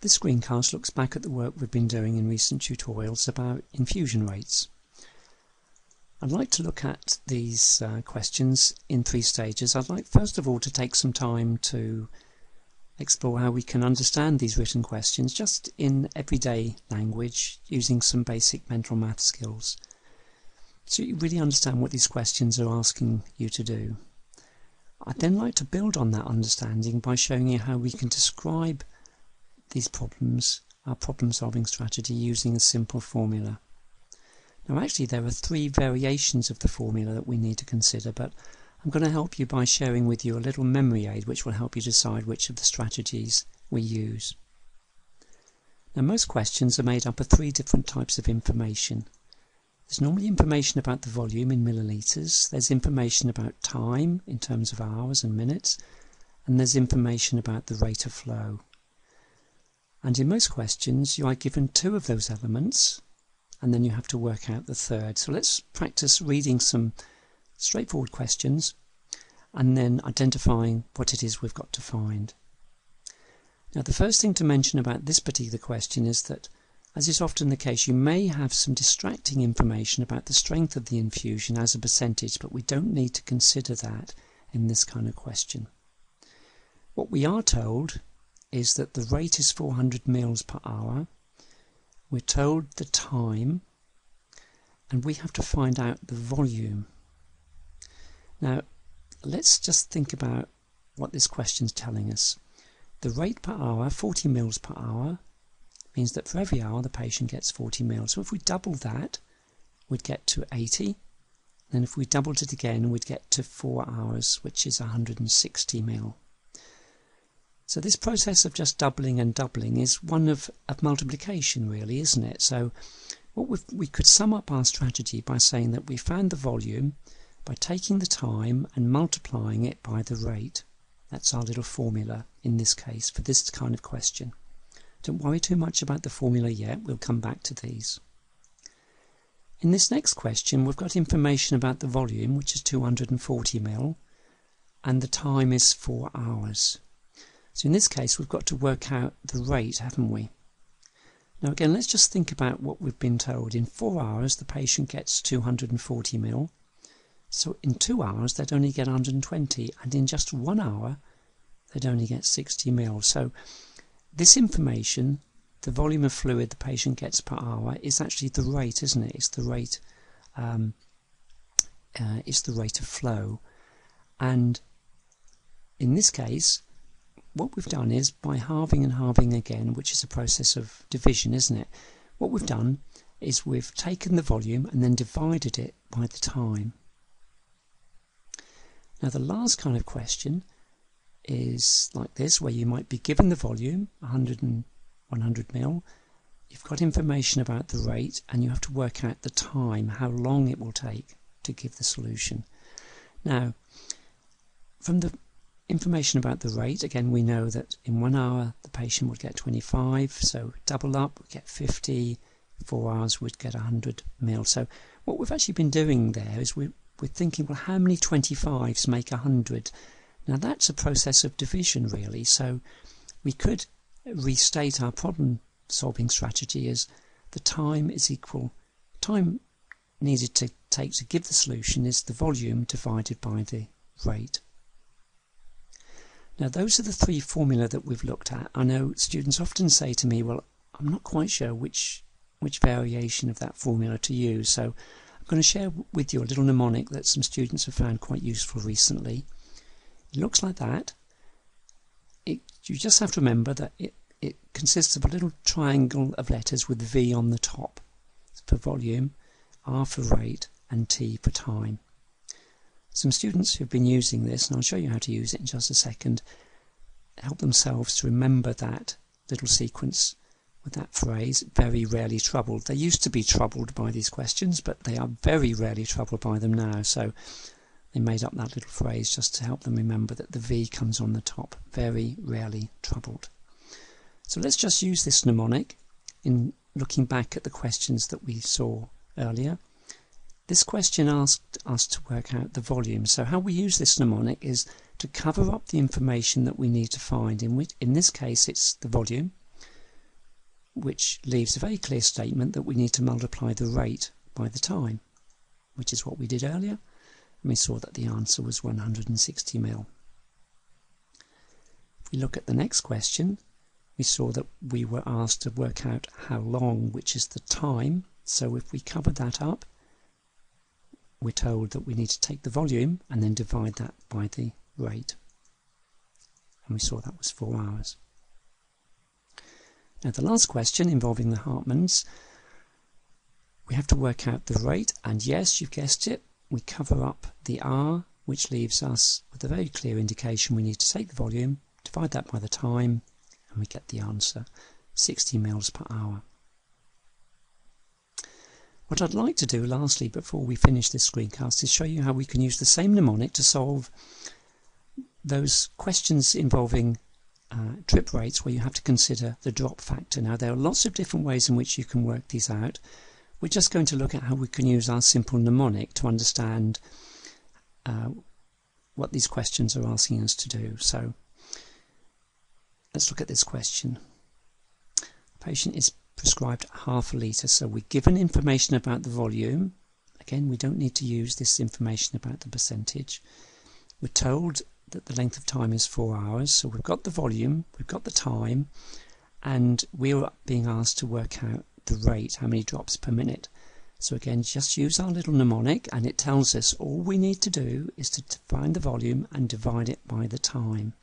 This screencast looks back at the work we've been doing in recent tutorials about infusion rates. I'd like to look at these questions in 3 stages. I'd like first of all to take some time to explore how we can understand these written questions just in everyday language using some basic mental math skills, so you really understand what these questions are asking you to do. I'd then like to build on that understanding by showing you how we can describe these problems, our problem-solving strategy, using a simple formula. Now actually there are 3 variations of the formula that we need to consider, but I'm going to help you by sharing with you a little memory aid which will help you decide which of the strategies we use. Now most questions are made up of 3 different types of information. There's normally information about the volume in millilitres, there's information about time in terms of hours and minutes, and there's information about the rate of flow. And in most questions you are given 2 of those elements and then you have to work out the third. So let's practice reading some straightforward questions and then identifying what it is we've got to find. Now the first thing to mention about this particular question is that, as is often the case, you may have some distracting information about the strength of the infusion as a percentage, but we don't need to consider that in this kind of question. What we are told is that the rate is 400 mils per hour. We're told the time, and we have to find out the volume. Now let's just think about what this question's telling us. The rate per hour, 40 mils per hour, means that for every hour the patient gets 40 mils. So if we double that, we'd get to 80. Then if we doubled it again, we'd get to 4 hours, which is 160 mil. So this process of just doubling and doubling is one of multiplication, really, isn't it? So we could sum up our strategy by saying that we found the volume by taking the time and multiplying it by the rate. That's our little formula in this case for this kind of question. Don't worry too much about the formula yet, we'll come back to these. In this next question we've got information about the volume, which is 240 ml, and the time is 4 hours. So in this case we've got to work out the rate, haven't we? Now again, let's just think about what we've been told. In 4 hours the patient gets 240 ml, so in 2 hours they'd only get 120, and in just 1 hour they'd only get 60 ml. So this information, the volume of fluid the patient gets per hour, is actually the rate, isn't it? It's the rate, of flow. And in this case, what we've done is, by halving and halving again, which is a process of division, isn't it? What we've done is we've taken the volume and then divided it by the time. Now the last kind of question is like this, where you might be given the volume, 100 and 100 ml, you've got information about the rate, and you have to work out the time, how long it will take to give the solution. Now, from the information about the rate, again we know that in 1 hour the patient would get 25, so double up, we get 50, 4 hours would get 100 ml. So what we've actually been doing there is we're thinking, well, how many 25s make 100? Now that's a process of division, really, so we could restate our problem solving strategy as the time is equal, time needed to take to give the solution is the volume divided by the rate. Now those are the 3 formulae that we've looked at. I know students often say to me, well, I'm not quite sure which variation of that formula to use, so I'm going to share with you a little mnemonic that some students have found quite useful recently. It looks like that. You just have to remember that it consists of a little triangle of letters with V on the top. It's for volume, R for rate, and T for time. Some students who've been using this, and I'll show you how to use it in just a second, help themselves to remember that little sequence with that phrase, very rarely troubled. They used to be troubled by these questions, but they are very rarely troubled by them now. So they made up that little phrase just to help them remember that the V comes on the top, very rarely troubled. So let's just use this mnemonic in looking back at the questions that we saw earlier. This question asked us to work out the volume, so how we use this mnemonic is to cover up the information that we need to find. In this case it's the volume. which leaves a very clear statement that we need to multiply the rate by the time, which is what we did earlier, and we saw that the answer was 160 mil. If we look at the next question, we saw that we were asked to work out how long, which is the time. So if we cover that up, we're told that we need to take the volume and then divide that by the rate. And we saw that was 4 hours. Now the last question, involving the Hartmans, we have to work out the rate, and yes, you've guessed it, we cover up the R, which leaves us with a very clear indication we need to take the volume, divide that by the time, and we get the answer, 60 mils per hour. What I'd like to do lastly before we finish this screencast is show you how we can use the same mnemonic to solve those questions involving trip rates where you have to consider the drop factor. Now there are lots of different ways in which you can work these out. We're just going to look at how we can use our simple mnemonic to understand what these questions are asking us to do. So let's look at this question. A patient is prescribed half a litre, so we're given information about the volume. Again, we don't need to use this information about the percentage. We're told that the length of time is 4 hours, so we've got the volume, we've got the time, and we're being asked to work out the rate, how many drops per minute. So again, just use our little mnemonic, and it tells us all we need to do is to find the volume and divide it by the time.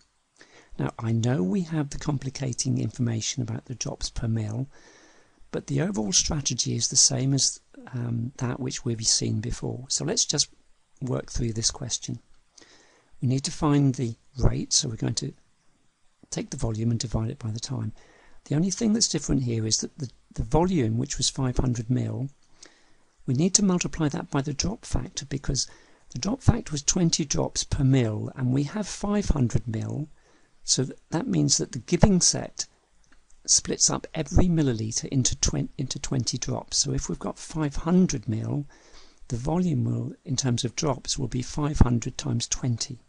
Now I know we have the complicating information about the drops per mil, but the overall strategy is the same as that which we've seen before. So let's just work through this question. We need to find the rate, so we're going to take the volume and divide it by the time. The only thing that's different here is that the volume, which was 500 mil, we need to multiply that by the drop factor, because the drop factor was 20 drops per mil, and we have 500 mil, so that means that the giving set splits up every milliliter into 20 drops. So if we've got 500 mil, the volume will, in terms of drops, will be 500 times 20.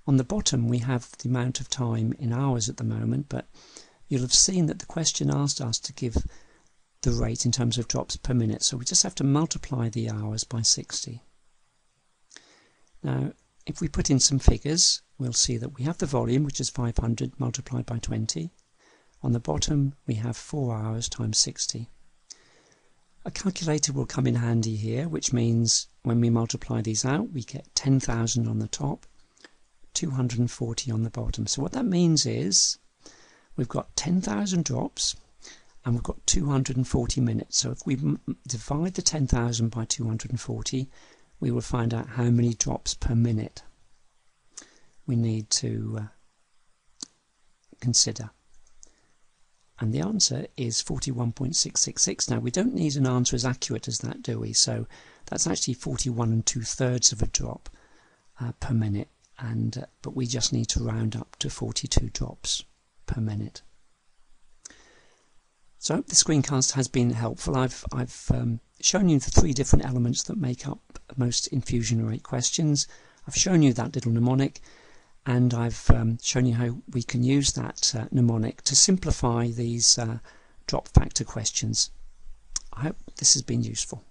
On the bottom we have the amount of time in hours at the moment, but you'll have seen that the question asked us to give the rate in terms of drops per minute, so we just have to multiply the hours by 60. Now if we put in some figures, we'll see that we have the volume, which is 500 multiplied by 20. On the bottom we have 4 hours times 60. A calculator will come in handy here, which means when we multiply these out we get 10,000 on the top, 240 on the bottom. So what that means is we've got 10,000 drops and we've got 240 minutes. So if we divide the 10,000 by 240, we will find out how many drops per minute we need to consider. And the answer is 41.666. Now we don't need an answer as accurate as that, do we? So that's actually 41 2/3 of a drop per minute, but we just need to round up to 42 drops per minute. So I hope the screencast has been helpful. I've shown you the 3 different elements that make up most infusion rate questions. I've shown you that little mnemonic, and I've shown you how we can use that mnemonic to simplify these drop factor questions. I hope this has been useful.